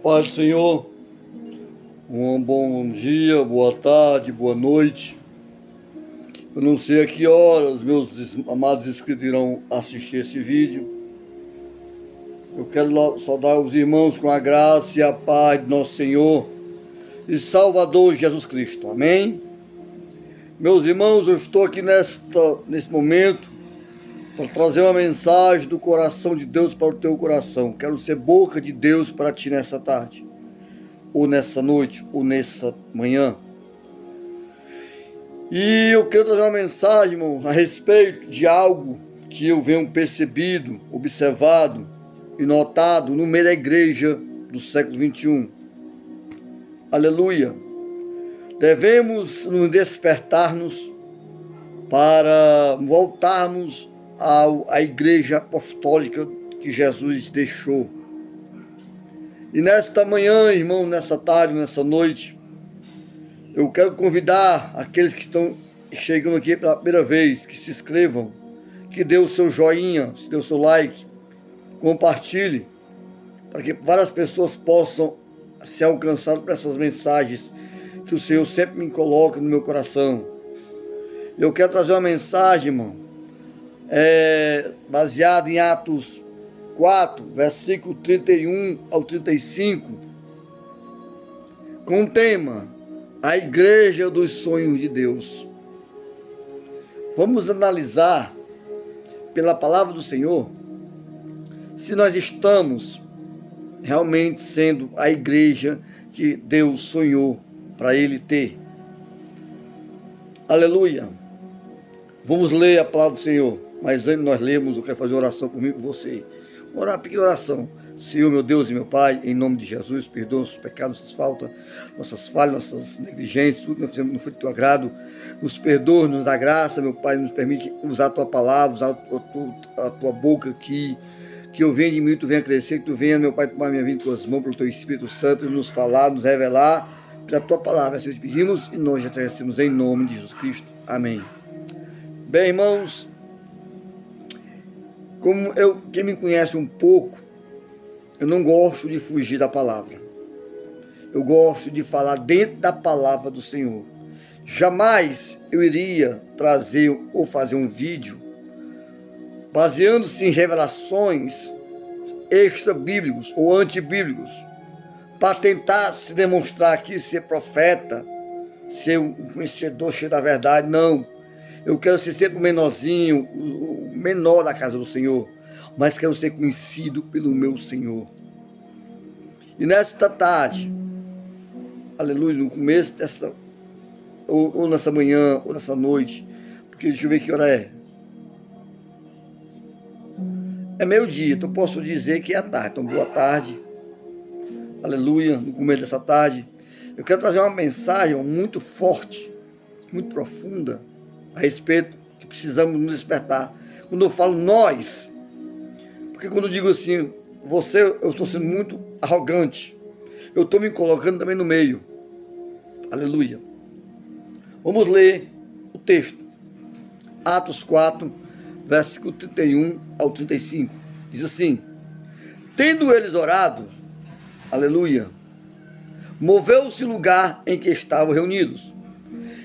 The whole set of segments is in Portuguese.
Paz do Senhor, um bom dia, boa tarde, boa noite. Eu não sei a que horas meus amados inscritos irão assistir esse vídeo. Eu quero saudar os irmãos com a graça e a paz de nosso Senhor e Salvador Jesus Cristo. Amém? Meus irmãos, eu estou aqui nesse momento para trazer uma mensagem do coração de Deus para o teu coração. Quero ser boca de Deus para ti nessa tarde, ou nessa noite, ou nessa manhã. E eu quero trazer uma mensagem, irmão, a respeito de algo que eu venho percebido, observado e notado no meio da igreja do século XXI. Aleluia! Devemos nos despertar-nos para voltarmos à igreja apostólica que Jesus deixou. E nesta manhã, irmão, nessa tarde, nessa noite, eu quero convidar aqueles que estão chegando aqui pela primeira vez, que se inscrevam, que dê o seu joinha, que dê o seu like, compartilhe, para que várias pessoas possam ser alcançadas por essas mensagens que o Senhor sempre me coloca no meu coração. Eu quero trazer uma mensagem, irmão, baseada em Atos 4, versículo 31 ao 35, com o tema: a Igreja dos Sonhos de Deus. Vamos analisar, pela palavra do Senhor, se nós estamos realmente sendo a igreja que Deus sonhou para Ele ter. Aleluia! Vamos ler a palavra do Senhor, mas antes de nós lermos, eu quero fazer uma oração comigo e com você. Orar uma pequena oração. Senhor, meu Deus e meu Pai, em nome de Jesus, perdoa nossos pecados, nossas faltas, nossas falhas, nossas negligências, tudo que nós fizemos não foi do teu agrado. Nos perdoa, nos dá graça, meu Pai, nos permite usar a tua palavra, usar a tua boca aqui, que eu venha de mim, tu venha crescer, que tu venha, meu Pai, tomar minha vida em tuas mãos, pelo teu Espírito Santo, e nos falar, nos revelar pela tua palavra. Assim te pedimos e nós já agradecemos em nome de Jesus Cristo. Amém. Bem, irmãos, quem me conhece um pouco, eu não gosto de fugir da palavra. Eu gosto de falar dentro da palavra do Senhor. Jamais eu iria trazer ou fazer um vídeo baseando-se em revelações extra-bíblicos ou antibíblicos, para tentar se demonstrar aqui ser profeta, ser um conhecedor cheio da verdade. Não. Eu quero ser sempre o menorzinho, o menor da casa do Senhor, mas quero ser conhecido pelo meu Senhor. E nesta tarde, aleluia, no começo desta, ou nessa manhã, ou nessa noite, porque deixa eu ver que hora é. É meio-dia, então posso dizer que é a tarde. Então, boa tarde, aleluia, no começo dessa tarde. Eu quero trazer uma mensagem muito forte, muito profunda, a respeito que precisamos nos despertar. Quando eu falo nós, porque quando eu digo assim, eu estou sendo muito arrogante, eu estou me colocando também no meio. Aleluia. Vamos ler o texto. Atos 4, versículo 31 ao 35. Diz assim: tendo eles orado, aleluia, moveu-se o lugar em que estavam reunidos,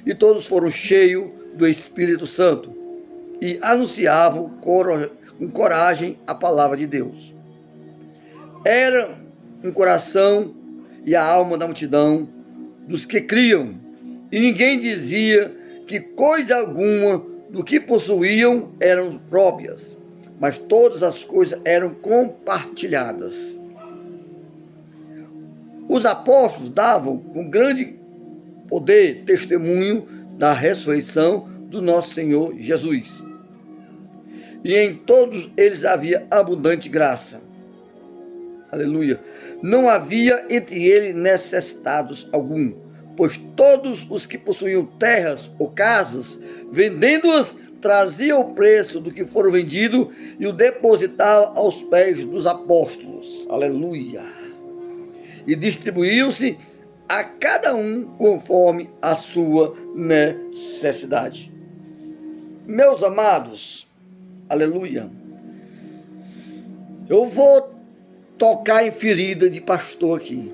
e todos foram cheios do Espírito Santo, e anunciavam com coragem a palavra de Deus. Era um coração e a alma da multidão dos que criam, e ninguém dizia que coisa alguma do que possuíam eram próprias, mas todas as coisas eram compartilhadas. Os apóstolos davam com grande poder testemunho da ressurreição do nosso Senhor Jesus. E em todos eles havia abundante graça. Aleluia. Não havia entre eles necessitados algum, pois todos os que possuíam terras ou casas, vendendo-as, traziam o preço do que foram vendidos e o depositavam aos pés dos apóstolos. Aleluia. E distribuíam-se a cada um conforme a sua necessidade. Meus amados, aleluia, eu vou tocar em ferida de pastor aqui.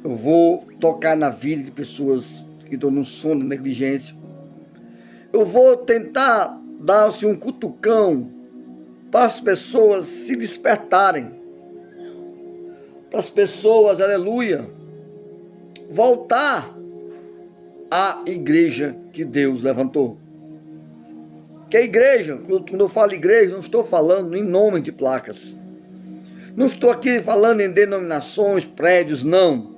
Eu vou tocar na vida de pessoas que estão no sono, na negligência. Eu vou tentar dar um cutucão para as pessoas se despertarem. Para as pessoas, aleluia, voltar à igreja que Deus levantou. Que a igreja, quando eu falo igreja, não estou falando em nome de placas. Não estou aqui falando em denominações, prédios, não.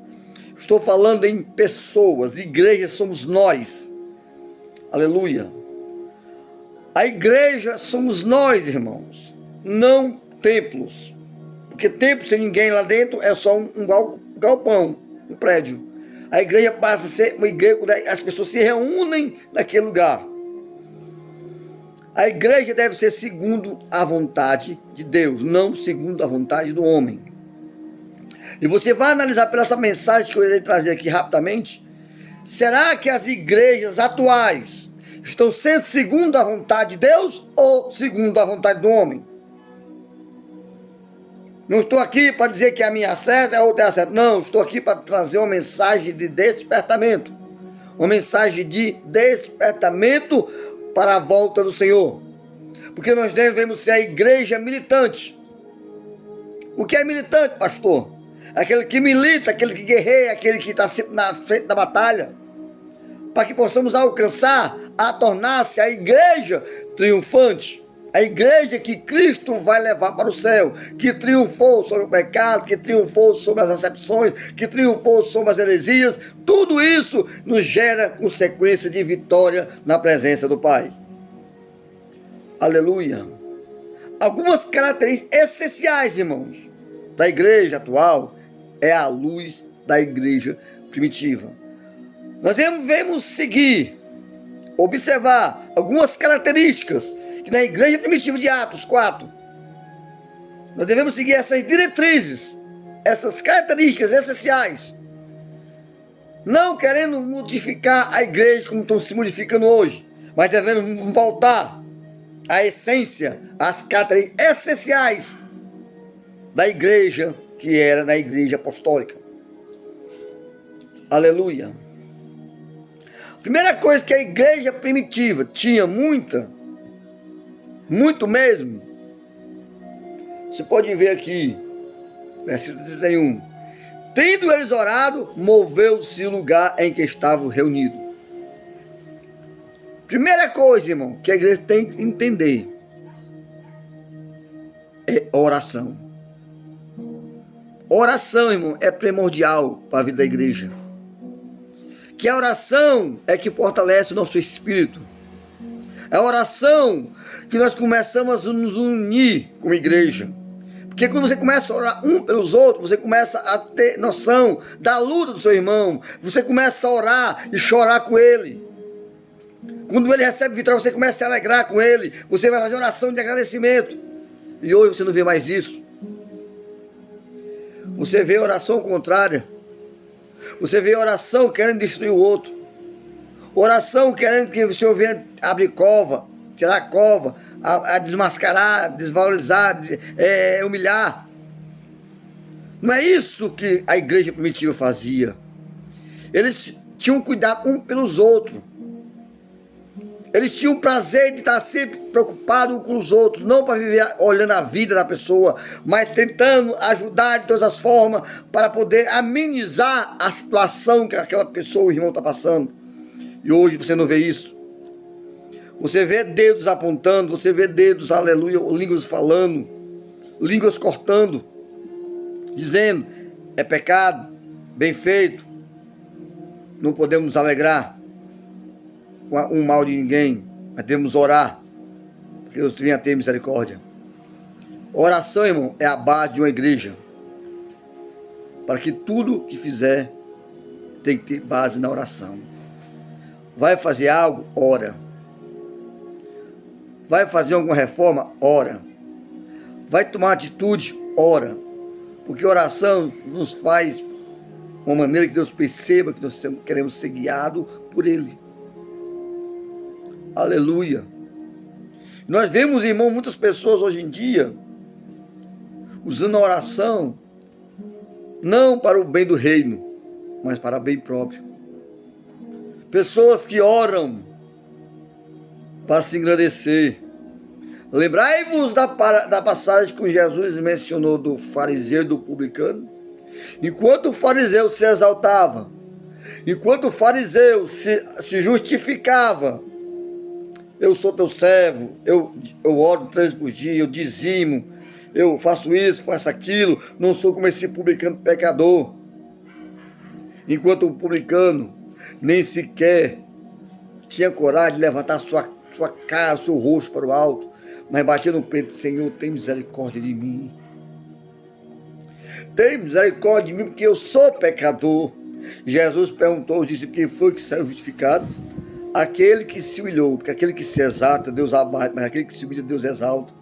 Estou falando em pessoas. Igreja somos nós. Aleluia. A igreja somos nós, irmãos. Não templos. Porque templo sem ninguém lá dentro é só um galpão, um prédio. A igreja passa a ser uma igreja quando as pessoas se reúnem naquele lugar. A igreja deve ser segundo a vontade de Deus, não segundo a vontade do homem. E você vai analisar pela essa mensagem que eu irei trazer aqui rapidamente. Será que as igrejas atuais estão sendo segundo a vontade de Deus ou segundo a vontade do homem? Não estou aqui para dizer que a minha certa é a outra é a certa. Não, estou aqui para trazer uma mensagem de despertamento. Uma mensagem de despertamento para a volta do Senhor. Porque nós devemos ser a igreja militante. O que é militante, pastor? Aquele que milita, aquele que guerreia, aquele que está sempre na frente da batalha. Para que possamos alcançar a tornar-se a igreja triunfante. A igreja que Cristo vai levar para o céu, que triunfou sobre o pecado, que triunfou sobre as acepções, que triunfou sobre as heresias. Tudo isso nos gera consequência de vitória na presença do Pai. Aleluia. Algumas características essenciais, irmãos, da igreja atual é a luz da igreja primitiva. Nós devemos seguir, observar algumas características que na igreja primitiva de Atos 4, nós devemos seguir essas diretrizes, essas características essenciais, não querendo modificar a igreja como estão se modificando hoje, mas devemos voltar à essência, às características essenciais da igreja que era na igreja apostólica. Aleluia. Primeira coisa que a igreja primitiva tinha muito mesmo. Você pode ver aqui, versículo 31. Tendo eles orado, moveu-se o lugar em que estavam reunidos. Primeira coisa, irmão, que a igreja tem que entender é oração. Oração, irmão, é primordial para a vida da igreja. Que a oração é que fortalece o nosso espírito. É a oração que nós começamos a nos unir como igreja. Porque quando você começa a orar um pelos outros, você começa a ter noção da luta do seu irmão. Você começa a orar e chorar com ele. Quando ele recebe vitória, você começa a se alegrar com ele. Você vai fazer oração de agradecimento. E hoje você não vê mais isso. Você vê oração contrária. Você vê oração querendo destruir o outro. Oração querendo que o Senhor venha abrir cova, tirar cova, a desmascarar, desvalorizar, humilhar. Não é isso que a igreja primitiva fazia. Eles tinham cuidado um pelos outros. Eles tinham prazer de estar sempre preocupados com os outros, não para viver olhando a vida da pessoa, mas tentando ajudar de todas as formas para poder amenizar a situação que aquela pessoa, o irmão, está passando. E hoje você não vê isso. Você vê dedos apontando, você vê dedos, aleluia, línguas falando, línguas cortando, dizendo, é pecado, bem feito, não podemos nos alegrar com um mal de ninguém, mas devemos orar, porque Deus venha ter misericórdia. Oração, irmão, é a base de uma igreja, para que tudo que fizer tem que ter base na oração. Vai fazer algo? Ora. Vai fazer alguma reforma? Ora. Vai tomar atitude? Ora. Porque oração nos faz uma maneira que Deus perceba que nós queremos ser guiados por Ele. Aleluia. Nós vemos, irmão, muitas pessoas hoje em dia, usando a oração não para o bem do reino, mas para o bem próprio. Pessoas que oram para se engrandecer. Lembrai-vos da passagem que Jesus mencionou do fariseu e do publicano. Enquanto o fariseu se exaltava, enquanto o fariseu se justificava, eu sou teu servo, eu oro 3 por dia, eu dizimo, eu faço isso, faço aquilo, não sou como esse publicano pecador. Enquanto o publicano nem sequer tinha coragem de levantar sua cara, seu rosto para o alto, mas batia no peito: Senhor, tem misericórdia de mim. Tem misericórdia de mim, porque eu sou pecador. Jesus perguntou aos discípulos: quem foi que saiu justificado? Aquele que se humilhou, porque aquele que se exalta, Deus abate, mas aquele que se humilha, Deus exalta.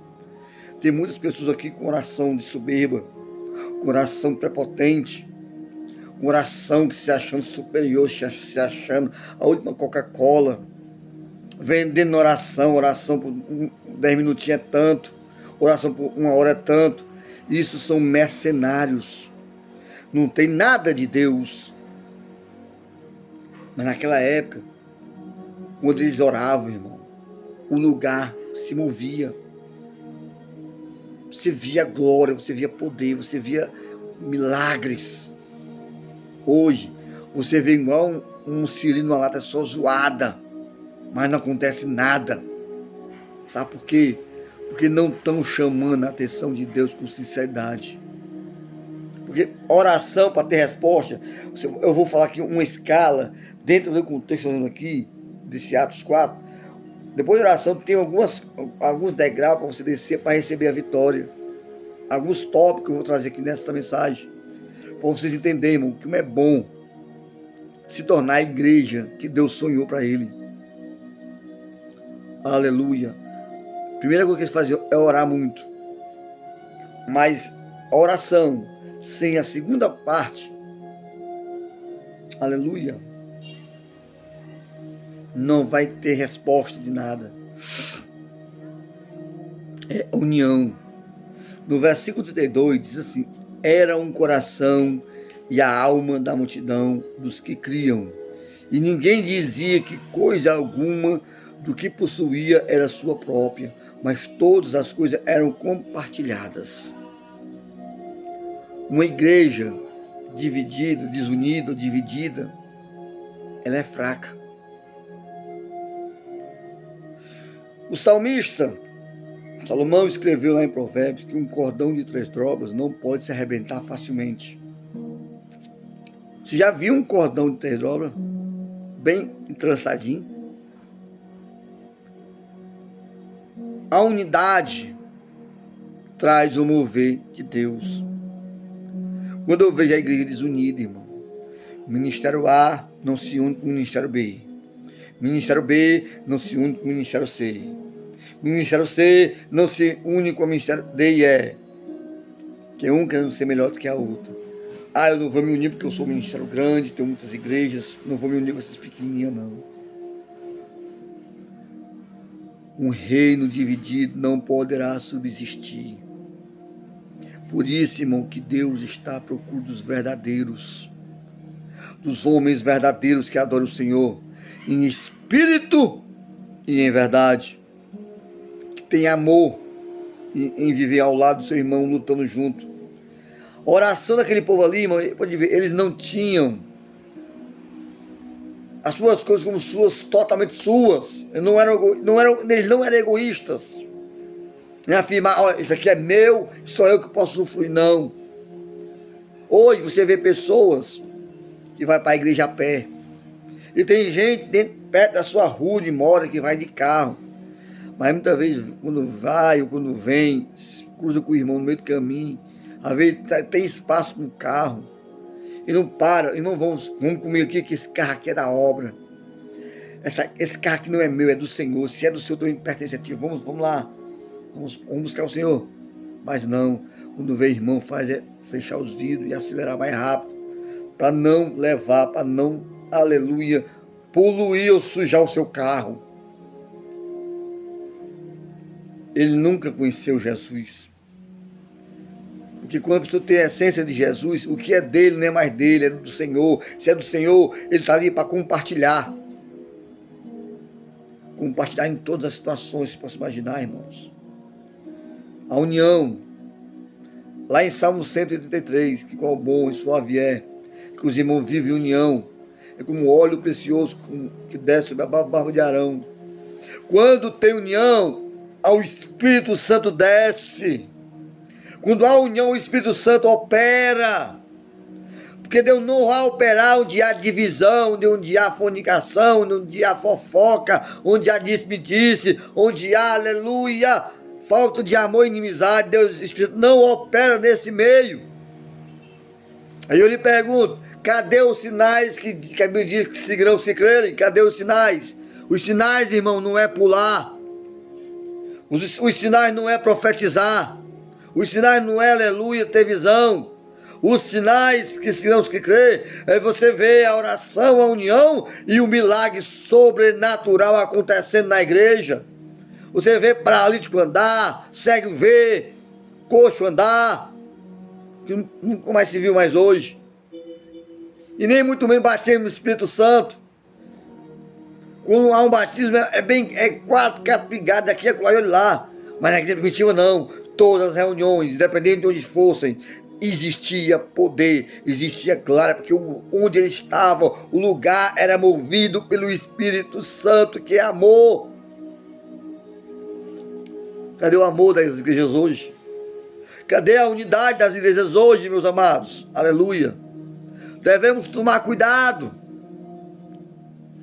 Tem muitas pessoas aqui com coração de soberba, coração prepotente, coração que se achando superior, se achando a última Coca-Cola, vendendo oração por 10 minutinhos é tanto, oração por 1 hora é tanto. Isso são mercenários, não tem nada de Deus. Mas naquela época, quando eles oravam, irmão, o lugar se movia. Você via glória, você via poder, você via milagres. Hoje, você vê igual um siri numa lata só zoada, mas não acontece nada. Sabe por quê? Porque não estão chamando a atenção de Deus com sinceridade. Porque oração para ter resposta, eu vou falar aqui uma escala, dentro do contexto aqui, desse Atos 4, depois da oração tem alguns degraus para você descer para receber a vitória. Alguns tópicos que eu vou trazer aqui nessa mensagem, para vocês entenderem, irmão, como é bom se tornar a igreja que Deus sonhou para ele. Aleluia. A primeira coisa que eles faziam é orar muito. Mas a oração sem a segunda parte, aleluia, não vai ter resposta de nada. É união. No versículo 32 diz assim: era um coração e a alma da multidão dos que criam, e ninguém dizia que coisa alguma do que possuía era sua própria, mas todas as coisas eram compartilhadas. Uma igreja dividida, desunida, dividida, ela é fraca. O salmista Salomão escreveu lá em Provérbios que um cordão de 3 dobras não pode se arrebentar facilmente. Você já viu um cordão de 3 dobras bem entrançadinho? A unidade traz o mover de Deus. Quando eu vejo a igreja desunida, irmão, Ministério A não se une com o Ministério B. Ministério B não se une com o Ministério C. Ministério C não se une com o Ministério D e E. Que um querendo ser melhor do que a outra. Ah, eu não vou me unir porque eu sou um ministério grande, tenho muitas igrejas, não vou me unir com essas pequenininhas, não. Um reino dividido não poderá subsistir. Por isso, irmão, que Deus está à procura dos verdadeiros, dos homens verdadeiros que adoram o Senhor, em espírito e em verdade, que tem amor em viver ao lado do seu irmão, lutando junto. A oração daquele povo ali, irmão, pode ver, eles não tinham as suas coisas como suas, totalmente suas. Eles não eram egoístas. Nem afirmar: olha, isso aqui é meu, só eu que posso usufruir, não. Hoje você vê pessoas que vai para a igreja a pé. E tem gente perto da sua rua de mora que vai de carro. Mas muitas vezes, quando vai ou quando vem, cruza com o irmão no meio do caminho, às vezes tem espaço no carro e não para: irmão, vamos comigo aqui, que esse carro aqui é da obra. Esse carro aqui não é meu, é do Senhor. Se é do Senhor, também pertence a ti. Vamos lá. Vamos buscar o Senhor. Mas não, quando vê irmão, faz é fechar os vidros e acelerar mais rápido, para não levar, para não, aleluia, poluir ou sujar o seu carro. Ele nunca conheceu Jesus. Porque quando a pessoa tem a essência de Jesus, o que é dele não é mais dele, é do Senhor. Se é do Senhor, ele está ali para compartilhar. Compartilhar em todas as situações que você possa imaginar, irmãos. A união. Lá em Salmo 183, que qual bom e suave é, que os irmãos vivem em união. É como óleo precioso que desce sobre a barba de Arão. Quando tem união, ao Espírito Santo desce. Quando há união, o Espírito Santo opera. Porque Deus não vai operar onde há divisão, onde há fornicação, onde há fofoca, onde há despedice, onde há, aleluia, falta de amor e inimizade. Deus, o Espírito não opera nesse meio. Aí eu lhe pergunto, cadê os sinais que a Bíblia diz que seguirão se crerem? Cadê os sinais? Os sinais, irmão, não é pular. Os sinais não é profetizar. Os sinais não é, aleluia, ter visão. Os sinais que seguirão os que crê, é você ver a oração, a união e o milagre sobrenatural acontecendo na igreja. Você vê paralítico andar, cego ver, coxo andar, que nunca mais se viu mais hoje. E nem muito menos batismo no Espírito Santo. Quando há um batismo, é quatro brigadas daqui, acolá e olha lá. Mas na igreja primitiva não. Todas as reuniões, independente de onde fossem, existia poder, existia glória, porque onde ele estava, o lugar era movido pelo Espírito Santo, que é amor. Cadê o amor das igrejas hoje? Cadê a unidade das igrejas hoje, meus amados? Aleluia. Devemos tomar cuidado.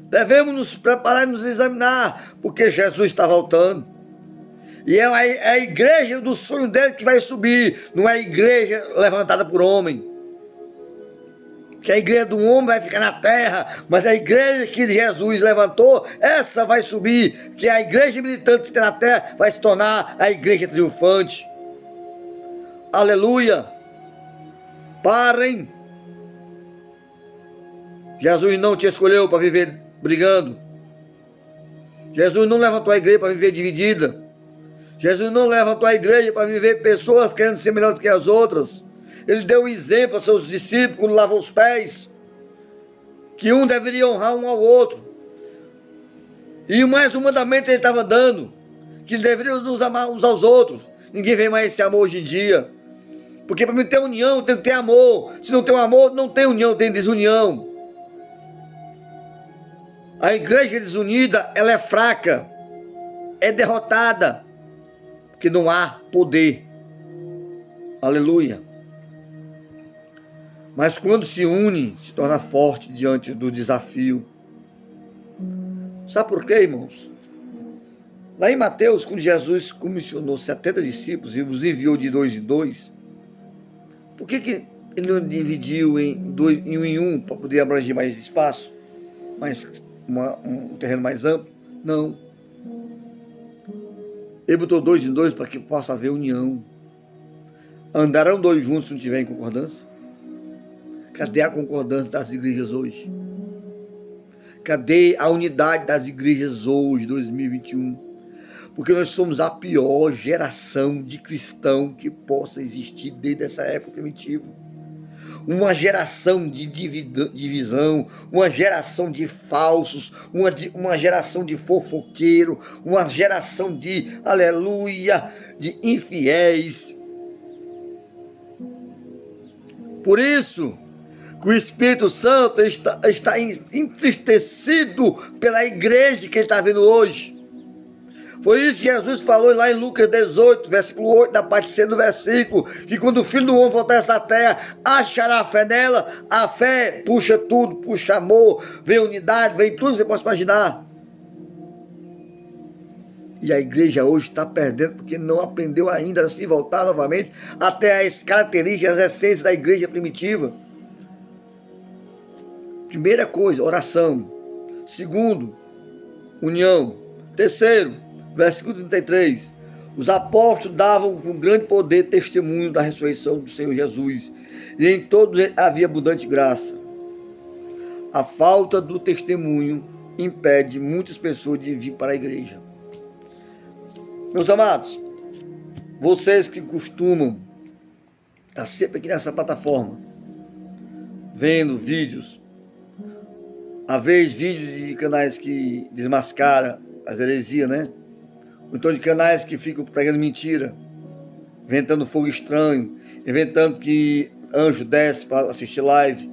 Devemos nos preparar e nos examinar, porque Jesus está voltando. E é a igreja do sonho dele que vai subir, não é a igreja levantada por homem. Que a igreja do homem vai ficar na terra, mas a igreja que Jesus levantou, essa vai subir. Que a igreja militante que está na terra vai se tornar a igreja triunfante. Aleluia. Parem. Jesus não te escolheu para viver brigando. Jesus não levantou a igreja para viver dividida. Jesus não levantou a igreja para viver pessoas querendo ser melhor do que as outras. Ele deu exemplo aos seus discípulos quando lavou os pés, que um deveria honrar um ao outro. E mais um mandamento ele estava dando, que deveriam nos amar uns aos outros. Ninguém vê mais esse amor hoje em dia. Porque para mim ter união tem que ter amor. Se não tem amor, não tem união, tem desunião. A igreja desunida, ela é fraca, é derrotada, porque não há poder. Aleluia. Mas quando se une, se torna forte diante do desafio. Sabe por quê, irmãos? Lá em Mateus, quando Jesus comissionou 70 discípulos e os enviou de 2 em 2, por que ele não dividiu em um para poder abranger mais espaço? Um terreno mais amplo? Não. Ele botou 2 em 2 para que possa haver união. Andarão 2 juntos se não tiverem concordância? Cadê a concordância das igrejas hoje? Cadê a unidade das igrejas hoje, 2021? Porque nós somos a pior geração de cristão que possa existir desde essa época primitiva. Uma geração de divisão, uma geração de falsos, uma geração de fofoqueiro, uma geração de, aleluia, de infiéis. Por isso, que o Espírito Santo está entristecido pela igreja que ele está vendo hoje. Foi isso que Jesus falou lá em Lucas 18, versículo 8, na parte C do versículo, que quando o Filho do Homem voltar a essa terra, achará a fé nela. A fé puxa tudo, puxa amor, vem unidade, vem tudo que você possa imaginar. E a igreja hoje está perdendo porque não aprendeu ainda a se voltar novamente até as características, as essências da igreja primitiva. Primeira coisa, oração. Segundo, união. Terceiro, versículo 33. Os apóstolos davam com grande poder testemunho da ressurreição do Senhor Jesus. E em todos havia abundante graça. A falta do testemunho impede muitas pessoas de vir para a igreja. Meus amados, vocês que costumam está sempre aqui nessa plataforma, vendo vídeos, às vezes vídeos de canais que desmascaram as heresias, né? Ou então de canais que ficam pregando mentira, inventando fogo estranho, inventando que anjo desce para assistir live,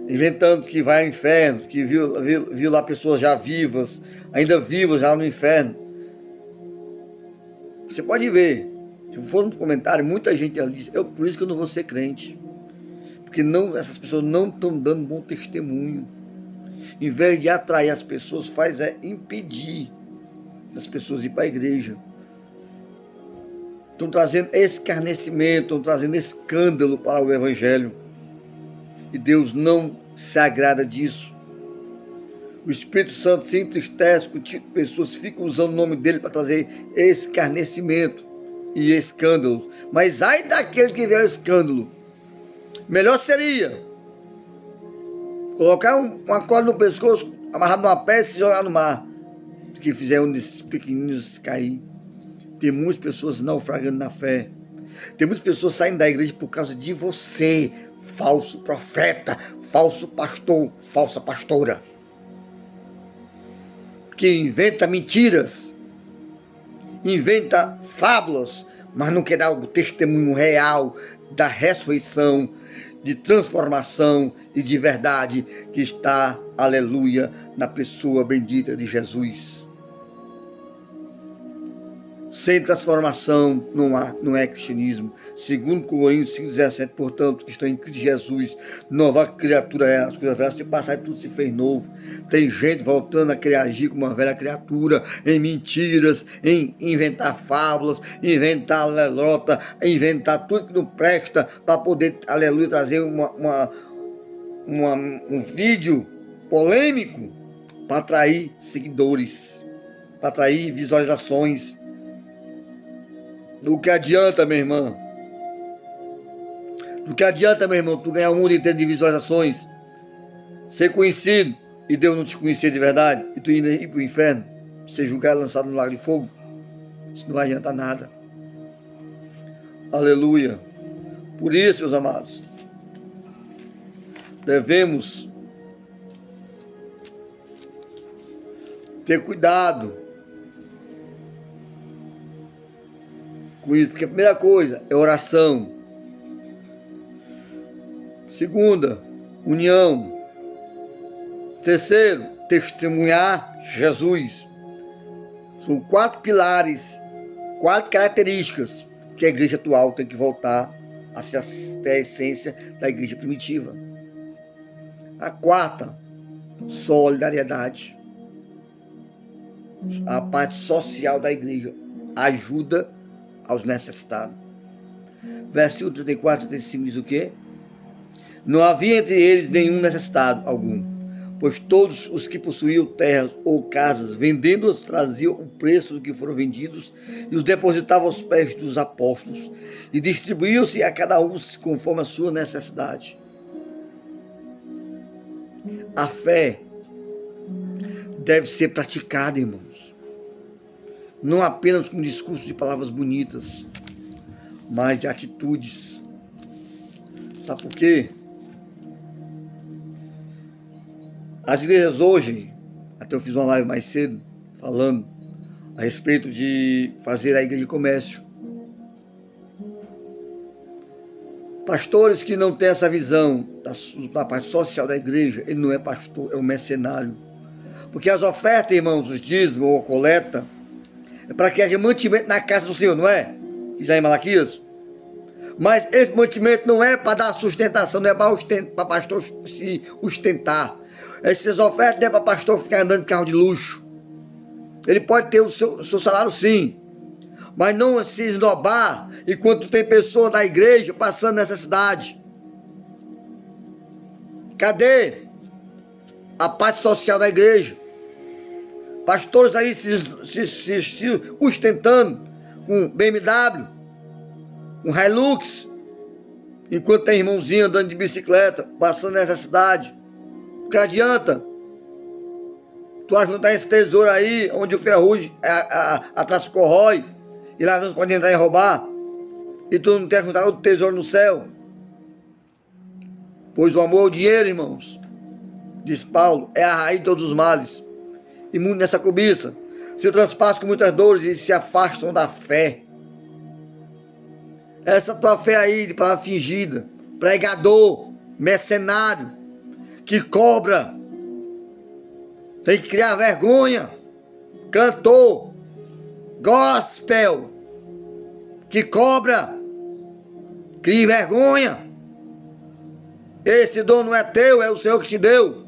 inventando que vai ao inferno, que viu lá pessoas já vivas, ainda vivas já no inferno. Você pode ver, se for no comentário, muita gente ali diz, por isso que eu não vou ser crente, porque essas pessoas não estão dando bom testemunho. Em vez de atrair as pessoas, faz impedir as pessoas ir para a igreja. Estão trazendo escarnecimento, estão trazendo escândalo para o evangelho. E Deus não se agrada disso. O Espírito Santo se entristece com pessoas que ficam usando o nome dele para trazer escarnecimento e escândalo. Mas ai daquele que vier o escândalo. Melhor seria colocar uma corda no pescoço, amarrado numa pedra e se jogar no mar, do que fizer um desses pequeninos cair. Tem muitas pessoas naufragando na fé. Tem muitas pessoas saindo da igreja por causa de você, falso profeta, falso pastor, falsa pastora, que inventa mentiras, inventa fábulas, mas não quer dar o testemunho real da ressurreição, de transformação e de verdade que está, aleluia, na pessoa bendita de Jesus. Sem transformação não é cristianismo. Segundo Coríntios 5,17, portanto, que estão em Cristo Jesus, nova criatura é, as coisas velhas se passaram e tudo se fez novo. Tem gente voltando a querer agir como uma velha criatura, em mentiras, em inventar fábulas, inventar lelota, inventar tudo que não presta, para poder, aleluia, trazer um vídeo polêmico para atrair seguidores, para atrair visualizações. Do que adianta, minha irmã? Do que adianta, meu irmão, tu ganhar o mundo inteiro de visualizações, ser conhecido e Deus não te conhecer de verdade, e tu ir para o inferno, ser julgado, lançado no lago de fogo? Isso não vai adiantar nada. Aleluia. Por isso, meus amados, devemos ter cuidado com isso, porque a primeira coisa é oração. Segunda, união. Terceiro, testemunhar Jesus. São 4 pilares, 4 características que a igreja atual tem que voltar a ser a essência da igreja primitiva. A quarta, solidariedade. A parte social da igreja, ajuda aos necessitados. Versículo 34 e 35 diz o quê? Não havia entre eles nenhum necessitado algum, pois todos os que possuíam terras ou casas, vendendo-as, traziam o preço do que foram vendidos e os depositavam aos pés dos apóstolos, e distribuíam-se a cada um conforme a sua necessidade. A fé deve ser praticada, irmãos. Não apenas com discurso de palavras bonitas, mas de atitudes. Sabe por quê? As igrejas hoje, até eu fiz uma live mais cedo, falando a respeito de fazer a igreja de comércio. Pastores que não têm essa visão da parte social da igreja, ele não é pastor, é um mercenário. Porque as ofertas, irmãos, os dízimos ou a coleta, é para que haja mantimento na casa do Senhor, não é? Já em Malaquias. Mas esse mantimento não é para dar sustentação, não é para pastor se ostentar. Essas ofertas não é para pastor ficar andando de carro de luxo. Ele pode ter o seu salário, sim, mas não se esnobar enquanto tem pessoas da igreja passando necessidade. Cadê a parte social da igreja? Pastores aí se ostentando com BMW, com Hilux, enquanto tem irmãozinho andando de bicicleta, passando necessidade. O que adianta? Tu vai juntar esse tesouro aí, onde o ferrugem atrás corrói, e lá não pode entrar e roubar. e tu não tem juntado outro tesouro no céu? Pois o amor ao dinheiro, irmãos, diz Paulo, é a raiz de todos os males. E muito nessa cobiça se transpassam com muitas dores e se afastam da fé. Essa tua fé aí de palavra fingida, pregador, mercenário, que cobra, tem que criar vergonha. Cantor, gospel, que cobra, crie vergonha. Esse dom não é teu, é o Senhor que te deu.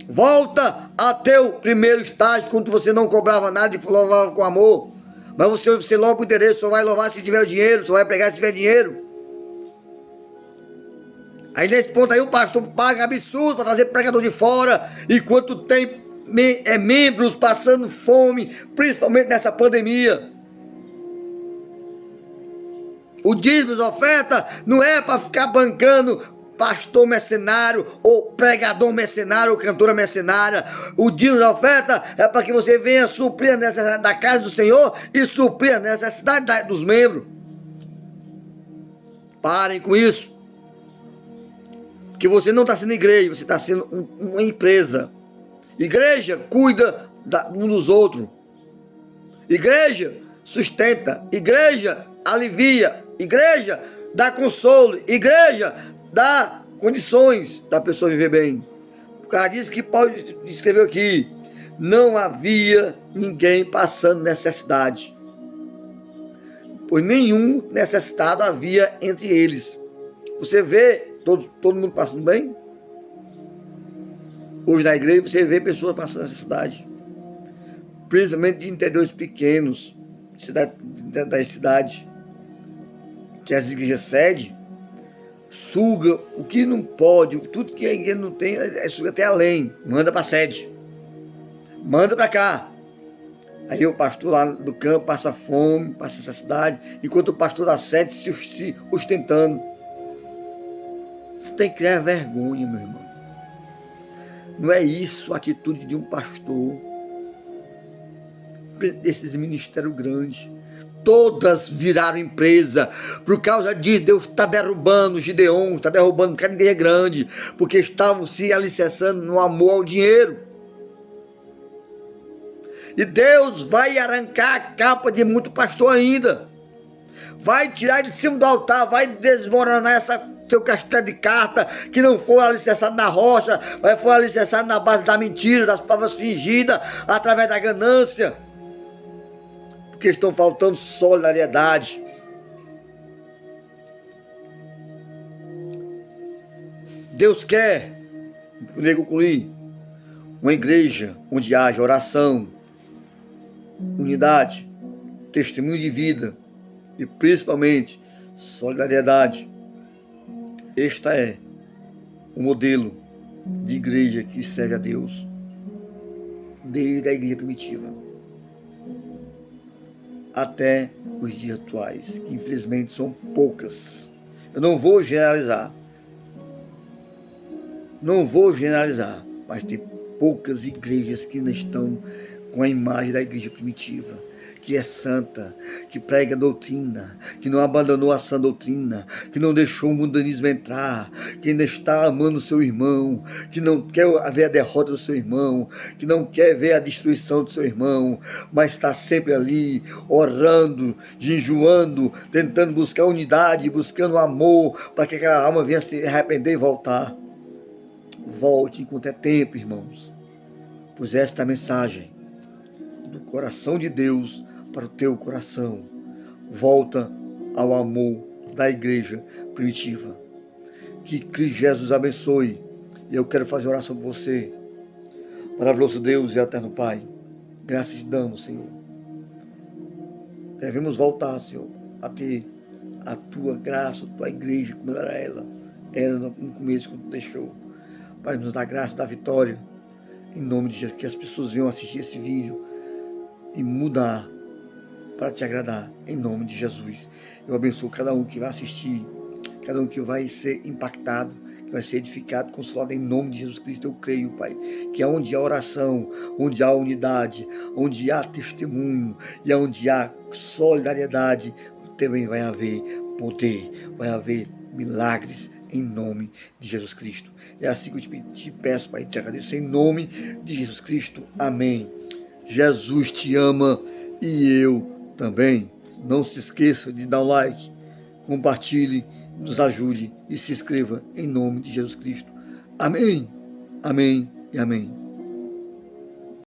Volta a teu primeiro estágio, quando você não cobrava nada e louvava com amor. Mas você louva o interesse, só vai louvar se tiver o dinheiro, só vai pregar se tiver dinheiro. Aí nesse ponto aí o pastor paga absurdo para trazer pregador de fora, enquanto tem membros passando fome, principalmente nessa pandemia. O dízimo de oferta não é para ficar bancando pastor mercenário, ou pregador mercenário, ou cantora mercenária. O dízimo de oferta é para que você venha suprir a necessidade da casa do Senhor e suprir a necessidade dos membros. Parem com isso. Porque você não está sendo igreja, você está sendo uma empresa. Igreja cuida um dos outros. Igreja sustenta. Igreja alivia. Igreja dá consolo. Igreja dá condições da pessoa viver bem. Por causa disso que Paulo escreveu aqui, não havia ninguém passando necessidade, pois nenhum necessitado havia entre eles. Você vê todo mundo passando bem? Hoje na igreja você vê pessoas passando necessidade, principalmente de interiores pequenos, das cidades, que as igrejas sede suga o que não pode, tudo que a igreja não tem, suga até além, manda para a sede, manda para cá. Aí o pastor lá do campo passa fome, passa necessidade, enquanto o pastor da sede se ostentando. Você tem que criar vergonha, meu irmão. Não é isso a atitude de um pastor desses ministérios grandes. Todas viraram empresa. Por causa disso, Deus está derrubando os Gideon, está derrubando cada igreja grande, porque estavam se alicerçando no amor ao dinheiro. E Deus vai arrancar a capa de muito pastor ainda. Vai tirar de cima do altar, vai desmoronar seu castelo de carta, que não foi alicerçado na rocha, mas foi alicerçado na base da mentira, das palavras fingidas, através da ganância. Porque estão faltando solidariedade. Deus quer, eu concluir, uma igreja onde haja oração, unidade, testemunho de vida e principalmente solidariedade. Este é o modelo de igreja que serve a Deus desde a igreja primitiva até os dias atuais, que infelizmente são poucas. Eu não vou generalizar, mas tem poucas igrejas que ainda estão com a imagem da igreja primitiva, que é santa, que prega doutrina, que não abandonou a sã doutrina, que não deixou o mundanismo entrar, que ainda está amando o seu irmão, que não quer ver a derrota do seu irmão, que não quer ver a destruição do seu irmão, mas está sempre ali, orando, jejuando, tentando buscar unidade, buscando amor, para que aquela alma venha se arrepender e voltar. Volte enquanto é tempo, irmãos, pois esta é a mensagem do coração de Deus para o teu coração. Volta ao amor da igreja primitiva. Que Cristo Jesus abençoe. E eu quero fazer oração por você. Maravilhoso Deus e eterno Pai, graças te damos, Senhor. Devemos voltar, Senhor, a ter a tua graça, a tua igreja, como era no começo, quando tu deixou. Pai, nos dá graça, dá vitória, em nome de Jesus, que as pessoas venham assistir esse vídeo e mudar para te agradar, em nome de Jesus. Eu abençoo cada um que vai assistir, cada um que vai ser impactado, que vai ser edificado, consolado, em nome de Jesus Cristo. Eu creio, Pai, que onde há oração, onde há unidade, onde há testemunho e onde há solidariedade, também vai haver poder, vai haver milagres em nome de Jesus Cristo. É assim que eu te peço, Pai, te agradeço em nome de Jesus Cristo. Amém. Jesus te ama e eu também. Não se esqueça de dar um like, compartilhe, nos ajude e se inscreva em nome de Jesus Cristo. Amém, amém e amém.